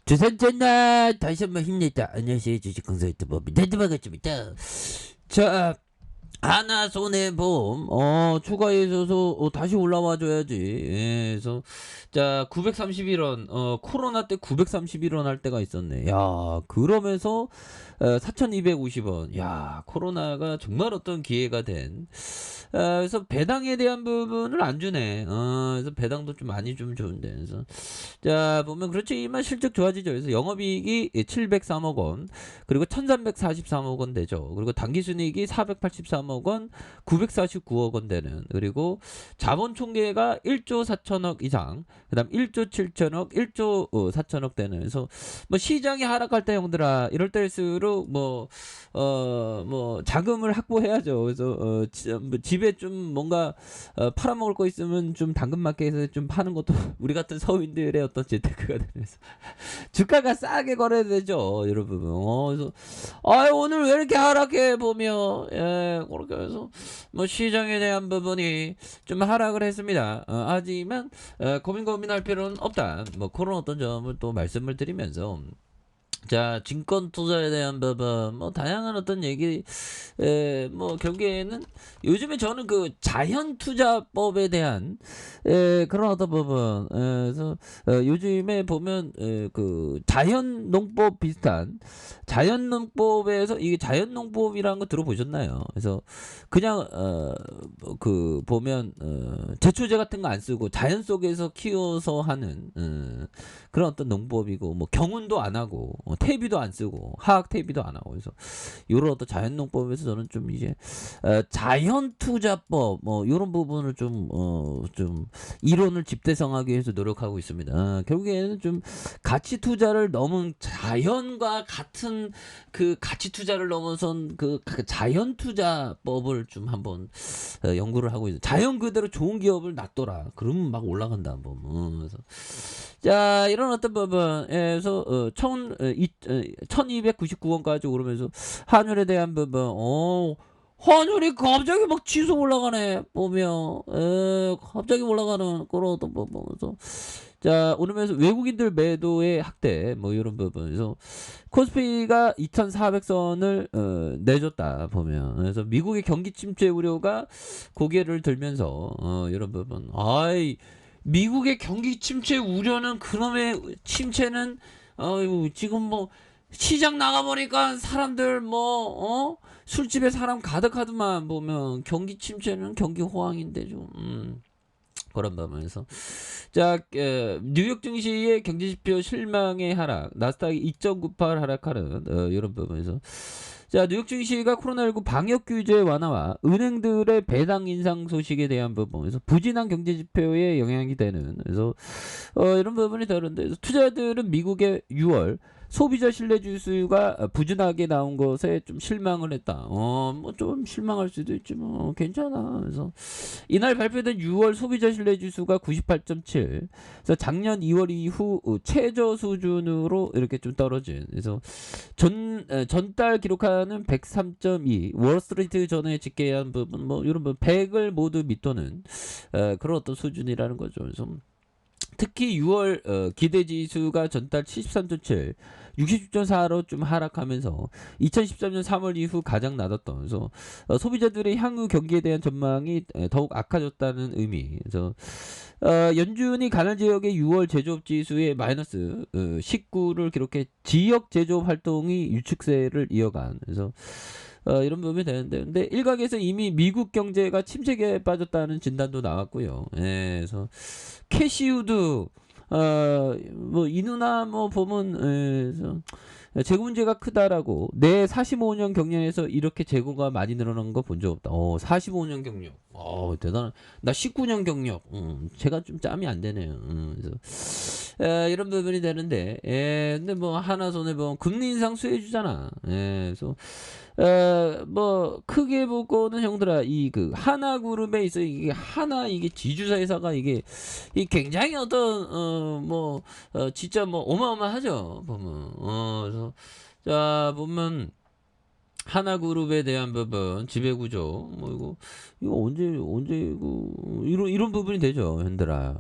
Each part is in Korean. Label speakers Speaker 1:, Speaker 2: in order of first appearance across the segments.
Speaker 1: 주선전날 다시 한번 힘냈다. 안녕하세요. 주식강사 유튜버 민대드바가입니다. 자, 하나 손해보험 추가해줘서 다시 올라와줘야지. 예, 그래서 자 931원 코로나 때 931원 할 때가 있었네. 야, 그러면서 4250원. 야, 코로나가 정말 어떤 기회가 된. 그래서 배당에 대한 부분을 안 주네. 그래서 배당도 좀 많이 좀 좋은데. 그래서 자 보면 그렇지만 실적 좋아지죠. 그래서 영업이익이 703억 원, 그리고 1343억 원 되죠. 그리고 당기순이익이 483억 원, 949억 원 되는. 그리고 자본 총계가 1조 4천억 이상, 그다음 1조 7천억, 1조 4천억 되는. 그래서 뭐 시장이 하락할 때 형들아 이럴 때일수록 뭐 자금을 확보해야죠. 그래서 집에 좀 뭔가 팔아먹을 거 있으면 좀 당근마켓에서 좀 파는 것도 우리 같은 서민들의 어떤 재테크가 되면서 주가가 싸게 거래되죠, 여러분. 그래서 오늘 왜 이렇게 하락해 보면 그렇게 해서 뭐 시장에 대한 부분이 좀 하락을 했습니다. 하지만 고민할 필요는 없다. 뭐 그런 어떤 점을 또 말씀을 드리면서. 자, 증권 투자에 대한 부분, 뭐, 다양한 어떤 얘기, 뭐, 결국에는, 요즘에 저는 그 자연 투자법에 대한, 그런 어떤 부분, 그래서, 요즘에 보면, 그, 자연 농법 비슷한, 자연 농법에서, 이게 자연 농법이라는 거 들어보셨나요? 그래서, 그냥, 그, 보면, 제초제 같은 거 안 쓰고, 자연 속에서 키워서 하는, 그런 어떤 농법이고, 뭐 경운도 안 하고, 퇴비도 안 쓰고, 화학 퇴비도 안 하고. 그래서 이런 어떤 자연농법에서 저는 좀 이제 자연투자법 뭐 이런 부분을 좀 이론을 집대성하기 위해서 노력하고 있습니다. 결국에는 좀 가치 투자를 넘은, 자연과 같은 그 가치 투자를 넘어선 그 자연투자법을 좀 한번 연구를 하고 있어요. 자연 그대로 좋은 기업을 놔둬라. 그러면 막 올라간다 한번. 그래서 자, 이런 어떤 부분에서 1299원까지 오르면서 환율에 대한 부분, 환율이 갑자기 막 지속 올라가네. 보면 갑자기 올라가는 그런 어떤 부분에서 자, 오르면서 외국인들 매도의 확대, 뭐 이런 부분에서 코스피가 2400선을 내줬다 보면. 그래서 미국의 경기 침체 우려가 고개를 들면서 이런 부분, 미국의 경기 침체 우려는, 그놈의 침체는 지금 뭐 시장 나가보니까 사람들 뭐 술집에 사람 가득하더만. 보면 경기 침체는 경기 호황인데 좀 그런 부분에서 자, 뉴욕 증시의 경제지표 실망의 하락, 나스닥이 2.98 하락하는 이런 부분에서 자, 뉴욕 증시가 코로나19 방역 규제 완화와 은행들의 배당 인상 소식에 대한 부분에서 부진한 경제지표에 영향이 되는. 그래서 이런 부분이 다른데, 투자자들은 미국의 6월 소비자 신뢰 지수가 부진하게 나온 것에 좀 실망을 했다. 뭐 좀 실망할 수도 있지 뭐 괜찮아. 그래서 이날 발표된 6월 소비자 신뢰 지수가 98.7. 그래서 작년 2월 이후 최저 수준으로 이렇게 좀 떨어진. 그래서 전달 기록하는 103.2. 월스트리트 전에 집계한 부분, 뭐 이런 부분 100을 모두 밑도는 그런 어떤 수준이라는 거죠. 그래서 특히 6월 기대지수가 전달 73.7, 60.4로 좀 하락하면서 2013년 3월 이후 가장 낮았던. 그래서 소비자들의 향후 경기에 대한 전망이 더욱 악화졌다는 의미. 그래서 연준이 가난 지역의 6월 제조업 지수의 마이너스 19를 기록해 지역 제조업 활동이 유축세를 이어간. 그래서 이런 부분이 되는데, 근데 일각에서 이미 미국 경제가 침체기에 빠졌다는 진단도 나왔고요. 그래서 캐시우드 뭐 이 누나 뭐 보면 재고 문제가 크다라고. 내 45년 경력에서 이렇게 재고가 많이 늘어난 거 본 적 없다. 45년 경력. 대단한. 나 19년 경력. 제가 좀 짬이 안 되네요. 그래서 이런 부분이 되는데, 근데 뭐 하나 손해 보면 금리 인상 수혜 주잖아. 그래서 뭐 크게 보고는 형들아, 이 그 하나그룹에 있어, 이게 하나, 이게 지주사 회사가 이게 이 굉장히 어떤 진짜 뭐 어마어마하죠. 보면 그래서 자 보면 하나그룹에 대한 부분, 지배구조, 뭐 이거 언제 그 이런 부분이 되죠, 현들아.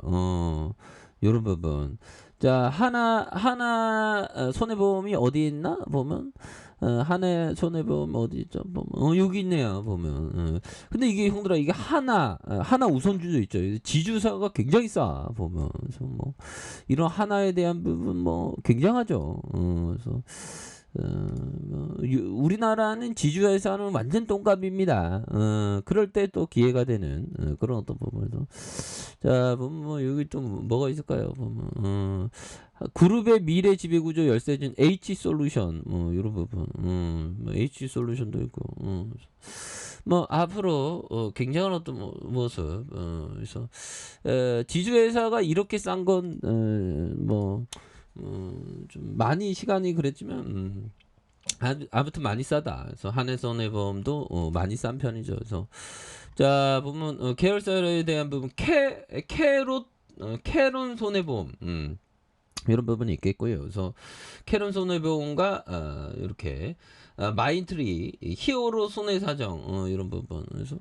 Speaker 1: 이런 부분. 자, 하나 손해보험이 어디 있나 보면 하나 손해보험 어디 있죠? 보면 여기 있네요. 보면 근데 이게 형들아 이게 하나 우선주도 있죠. 지주사가 굉장히 싸 보면. 그래서 뭐 이런 하나에 대한 부분 뭐 굉장하죠. 그래서 우리나라는 지주회사는 완전 똥값입니다. 그럴 때 또 기회가 되는 그런 어떤 부분에서 자 보면 뭐 여기 또 뭐가 있을까요? 보면 그룹의 미래 지배구조 열쇠진 H 솔루션 뭐 이런 부분, 뭐 H 솔루션도 있고, 뭐 앞으로 굉장한 어떤 모습, 그래서 지주회사가 이렇게 싼 건 좀 많이 시간이 그랬지만 아무튼 많이 싸다. 그래서 한해손해보험도 많이 싼 편이죠. 그래서 자 보면 계열사에 대한 부분 캐론 손해보험 이런 부분이 있겠고요. 그래서 캐론 손해보험과 이렇게 마인트리 히어로 손해사정 이런 부분. 그래서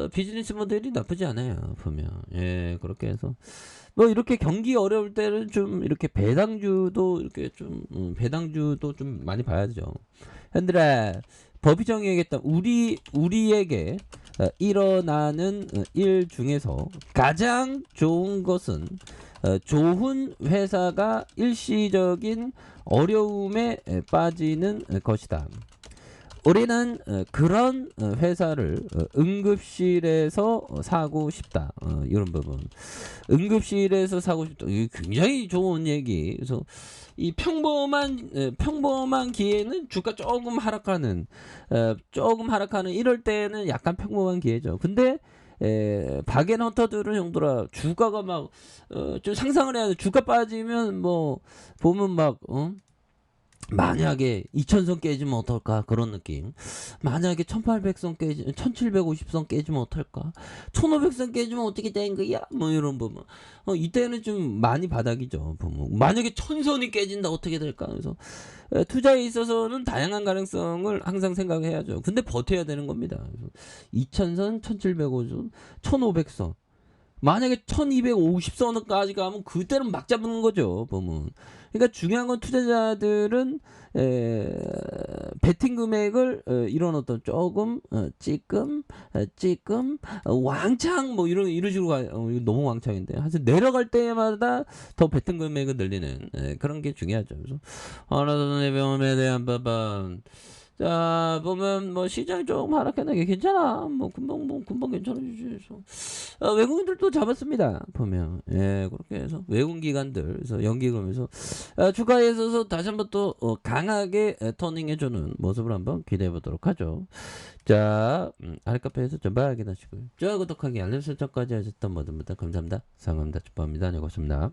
Speaker 1: 비즈니스 모델이 나쁘지 않아요. 보면 예 그렇게 해서 뭐 이렇게 경기 어려울 때는 좀 이렇게 배당주도 이렇게 좀 배당주도 좀 많이 봐야죠. 현들아 법이 정해야겠다. 우리에게 일어나는 일 중에서 가장 좋은 것은 좋은 회사가 일시적인 어려움에 빠지는 것이다. 우리는 그런 회사를 응급실에서 사고 싶다. 이런 부분. 응급실에서 사고 싶다. 이게 굉장히 좋은 얘기. 그래서 이 평범한 기회는 주가 조금 하락하는 이럴 때는 약간 평범한 기회죠. 근데 박앤헌터들은 형들아 주가가 막 좀 상상을 해야 돼. 주가 빠지면 뭐 보면 막 만약에 2000선 깨지면 어떨까 그런 느낌. 만약에 1800선 깨지 1750선 깨지면 어떨까 1500선 깨지면 어떻게 된 거야 뭐 이런 부분. 이때는 좀 많이 바닥이죠. 보면 만약에 1000선이 깨진다 어떻게 될까. 그래서 투자에 있어서는 다양한 가능성을 항상 생각해야죠. 근데 버텨야 되는 겁니다. 2000선 1750선 1500선 만약에 1250선까지 가면 그때는 막 잡는 거죠. 보면. 그러니까 중요한 건 투자자들은 베팅 금액을 이런 어떤 조금 찌끔 왕창 뭐 이런 식으로 이거 너무 왕창인데 하여튼 내려갈 때마다 더 베팅 금액을 늘리는 그런 게 중요하죠. 그래서 하나선의 병원에 대한 부분 자 보면 뭐 시장이 조금 하락했는데 괜찮아 뭐 금방 괜찮아지지. 그래서 외국인들도 잡았습니다. 보면 예 그렇게 해서 외국 기관들 그래서 연기금에서 주가에 있어서 다시 한번 또 강하게 터닝해주는 모습을 한번 기대해 보도록 하죠. 자 아랫카페에서 전방 확인하시고요. 좋아요 구독하기 알림 설정까지 하셨던 모든 분들 감사합니다. 상암다 축복합니다. 네 고맙습니다.